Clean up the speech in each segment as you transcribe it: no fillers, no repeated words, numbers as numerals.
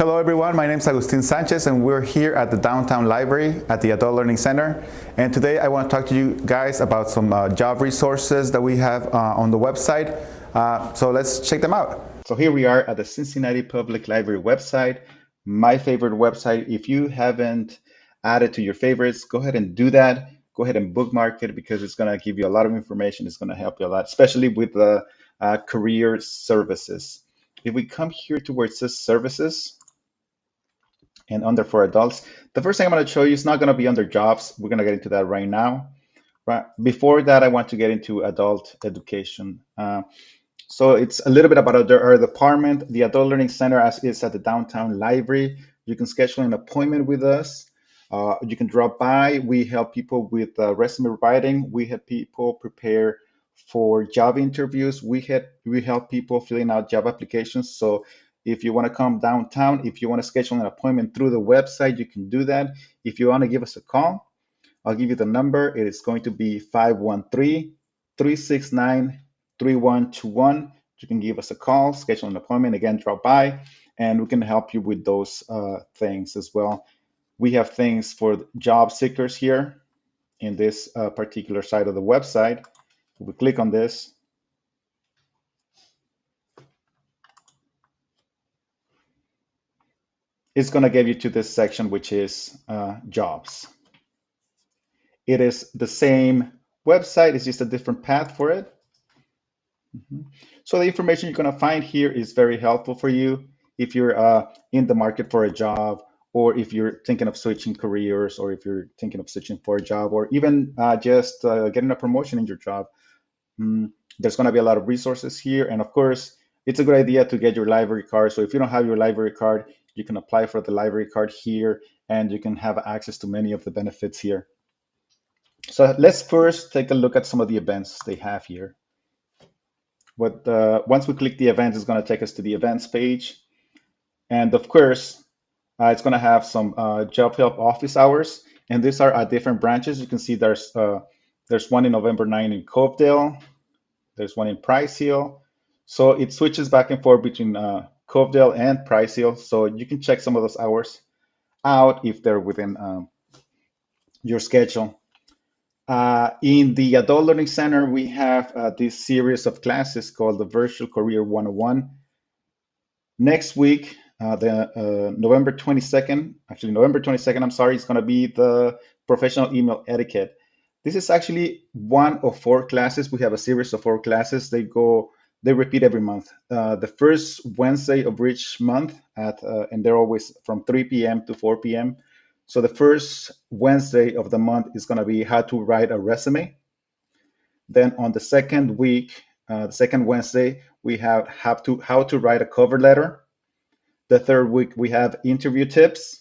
Hello everyone, my name is Agustin Sanchez and we're here at the Downtown Library at the Adult Learning Center. And today I want to talk to you guys about some job resources that we have on the website. So let's check them out. So here we are at the Cincinnati Public Library website, my favorite website. If you haven't added to your favorites, go ahead and do that. Go ahead and bookmark it because it's going to give you a lot of information. It's going to help you a lot, especially with the career services. If we come here to where it says services, and under for adults. The first thing I'm going to show you is not going to be under jobs. We're going to get into that right now. Right before that, I want to get into adult education. So it's a little bit about our department. The Adult Learning Center is at the Downtown Library. You can schedule an appointment with us. You can drop by. We help people with resume writing. We help people prepare for job interviews. We help people filling out job applications. So if you want to come downtown, if you want to schedule an appointment through the website, you can do that. If you want to give us a call, I'll give you the number. It is going to be 513-369-3121. You can give us a call, schedule an appointment, again, drop by, and we can help you with those things as well. We have things for job seekers here in this particular side of the website. If we click on this, it's going to get you to this section, which is jobs. It is the same website, it's just a different path for it. So the information you're going to find here is very helpful for you if you're in the market for a job, or if you're thinking of switching careers, or if you're thinking of switching for a job, or even just getting a promotion in your job. There's going to be a lot of resources here. And of course, it's a good idea to get your library card. So if you don't have your library card, you can apply for the library card here, and you can have access to many of the benefits here. So let's first take a look at some of the events they have here. Once we click the events, it's going to take us to the events page. And of course, it's going to have some job help office hours. And these are at different branches. You can see there's one in November 9 in Covedale. There's one in Price Hill. So it switches back and forth between Covedale and Price Hill. So you can check some of those hours out if they're within your schedule. In the Adult Learning Center, we have this series of classes called the Virtual Career 101. Next week, November 22nd, I'm sorry, it's going to be the Professional Email Etiquette. This is actually one of 4 classes. We have a series of 4 classes. They repeat every month. The first Wednesday of each month and they're always from 3 p.m. to 4 p.m. So the first Wednesday of the month is going to be how to write a resume. Then on the second week, the second Wednesday, we have how to write a cover letter. The third week, we have interview tips.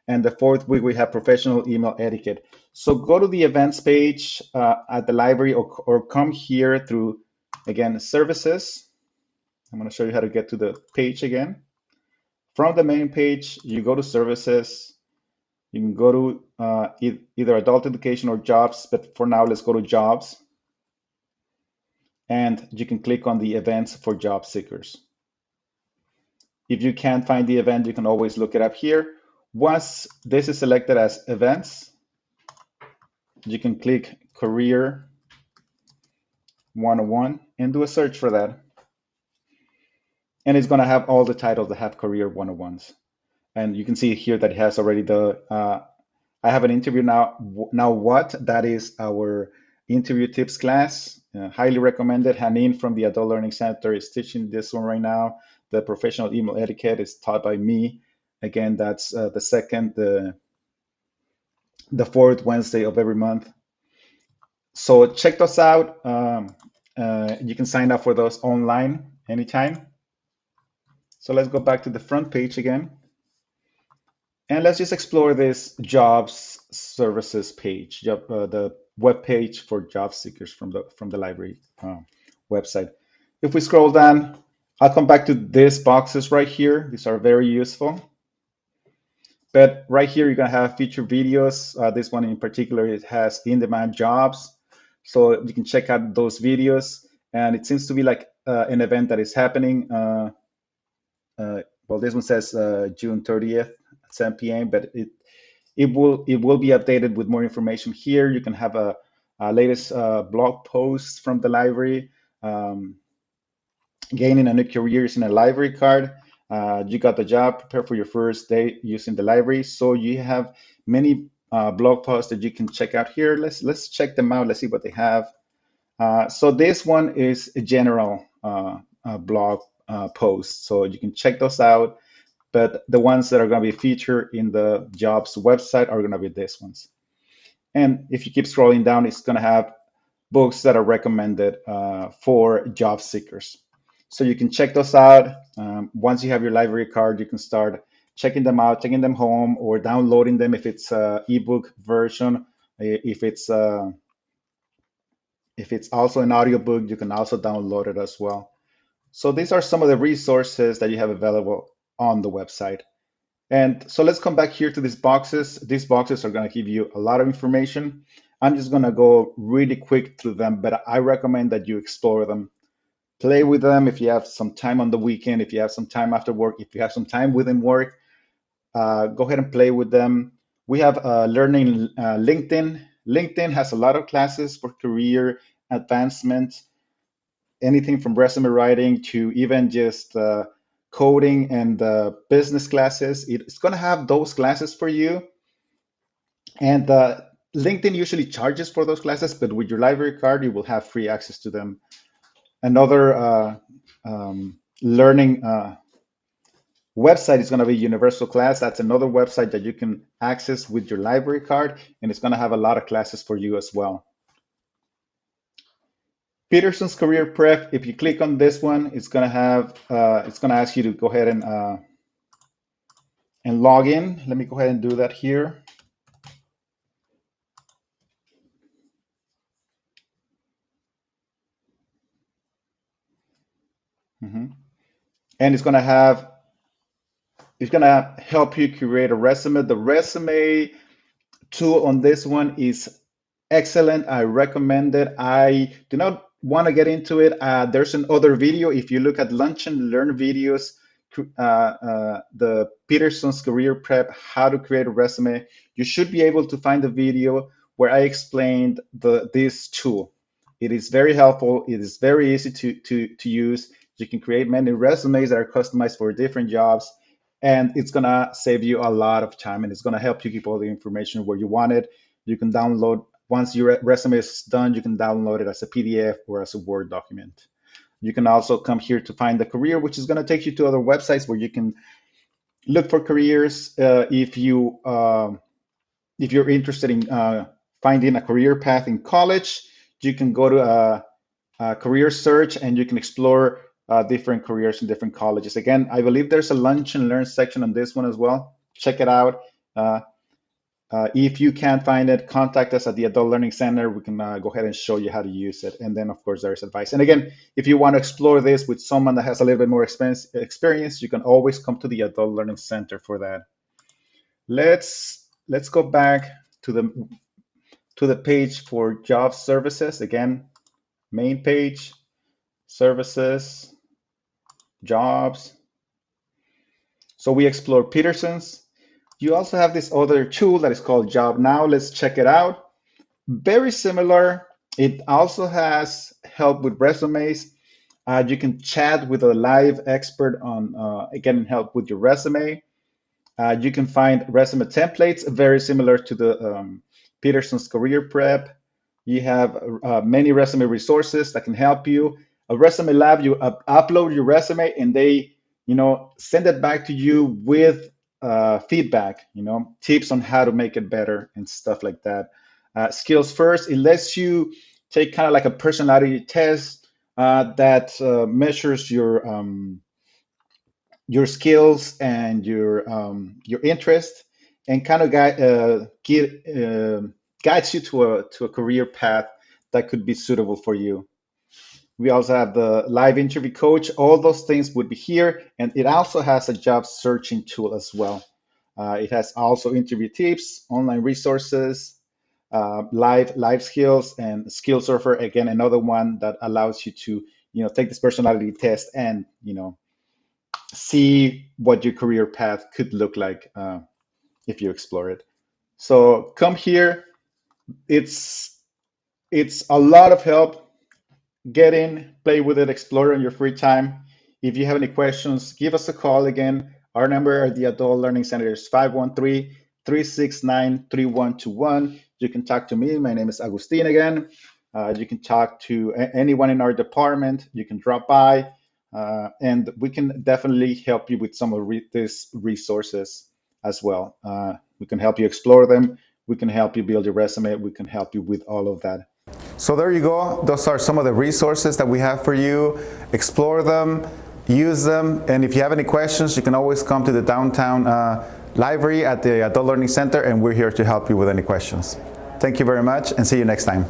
And the fourth week, we have professional email etiquette. So go to the events page at the library, or come here through, again, services. I'm going to show you how to get to the page again. From the main page, you go to services. You can go to either adult education or jobs, but for now, let's go to jobs. And you can click on the events for job seekers. If you can't find the event, you can always look it up here. Once this is selected as events, you can click Career 101 and do a search for that. And it's going to have all the titles that have Career 101s. And you can see here that it has already I have an interview now. Now what? That is our interview tips class. Highly recommended. Hanin from the Adult Learning Center is teaching this one right now. The professional email etiquette is taught by me. Again, that's the fourth Wednesday of every month. So check those out. You can sign up for those online anytime. So let's go back to the front page again. And let's just explore this jobs services page, the web page for job seekers from the library website. If we scroll down, I'll come back to these boxes right here. These are very useful. But right here, you're going to have featured videos. This one in particular, it has in-demand jobs. So you can check out those videos. And it seems to be like an event that is happening well, this one says June 30th at 7 p.m., but it will be updated with more information here. You can have a latest blog post from the library, um, gaining a new career using a library card. You got the job, prepare for your first day using the library. So you have many blog posts that you can check out here. Let's check them out. Let's see what they have. So this one is a general blog post, so you can check those out. But the ones that are going to be featured in the jobs website are going to be these ones. And if you keep scrolling down, it's going to have books that are recommended for job seekers. So you can check those out. Once you have your library card, you can start checking them out, taking them home, or downloading them if it's a ebook version. If it's if it's also an audiobook, you can also download it as well. So these are some of the resources that you have available on the website. And so let's come back here to these boxes. These boxes are going to give you a lot of information. I'm just going to go really quick through them, but I recommend that you explore them. Play with them if you have some time on the weekend, if you have some time after work, if you have some time within work, go ahead and play with them. We have learning LinkedIn. LinkedIn has a lot of classes for career advancement, anything from resume writing to even just coding and business classes. It's going to have those classes for you. And LinkedIn usually charges for those classes, but with your library card, you will have free access to them. Another learning website is going to be Universal Class. That's another website that you can access with your library card, and it's going to have a lot of classes for you as well. Peterson's Career Prep. If you click on this one, it's going to ask you to go ahead and log in. Let me go ahead and do that here. Mhm. And it's going to help you create a resume. The resume tool on this one is excellent. I recommend it. I do not want to get into it. There's another video. If you look at Lunch and Learn videos, the Peterson's Career Prep, how to create a resume, you should be able to find the video where I explained this tool. It is very helpful. It is very easy to use. You can create many resumes that are customized for different jobs, and it's gonna save you a lot of time, and it's gonna help you keep all the information where you want it. You can download once your resume is done, you can download it as a PDF or as a Word document. You can also come here to find the career, which is going to take you to other websites where you can look for careers. If you're interested in finding a career path in college, you can go to a career search and you can explore different careers in different colleges. Again, I believe there's a lunch and learn section on this one as well. Check it out. Uh, if you can't find it, contact us at the Adult Learning Center. We can go ahead and show you how to use it. And then, of course, there's advice. And again, if you want to explore this with someone that has a little bit more experience, you can always come to the Adult Learning Center for that. Let's go back to the page for job services. Again, main page, services, jobs. So we explore Peterson's. You also have this other tool that is called Job Now. Let's check it out. Very similar. It also has help with resumes. You can chat with a live expert on getting help with your resume. You can find resume templates, very similar to the Peterson's Career Prep. You have many resume resources that can help you. A resume lab, you upload your resume and they, send it back to you with feedback, tips on how to make it better and stuff like that. Skills first, it lets you take kind of like a personality test that measures your skills and your interest, and kind of guides you to a career path that could be suitable for you. We also have the live interview coach. All those things would be here, and it also has a job searching tool as well. It has also interview tips, online resources, live skills, and skill surfer. Again, another one that allows you to take this personality test and see what your career path could look like if you explore it. So come here. It's it's a lot of help. Get in, play with it, explore in your free time. If you have any questions, give us a call again. Our number at the Adult Learning Center is 513-369-3121. You can talk to me. My name is Agustin again. You can talk to anyone in our department. You can drop by, and we can definitely help you with some of these resources as well. We can help you explore them. We can help you build your resume. We can help you with all of that. So there you go. Those are some of the resources that we have for you. Explore them, use them, and if you have any questions, you can always come to the downtown library at the Adult Learning Center, and we're here to help you with any questions. Thank you very much, and see you next time.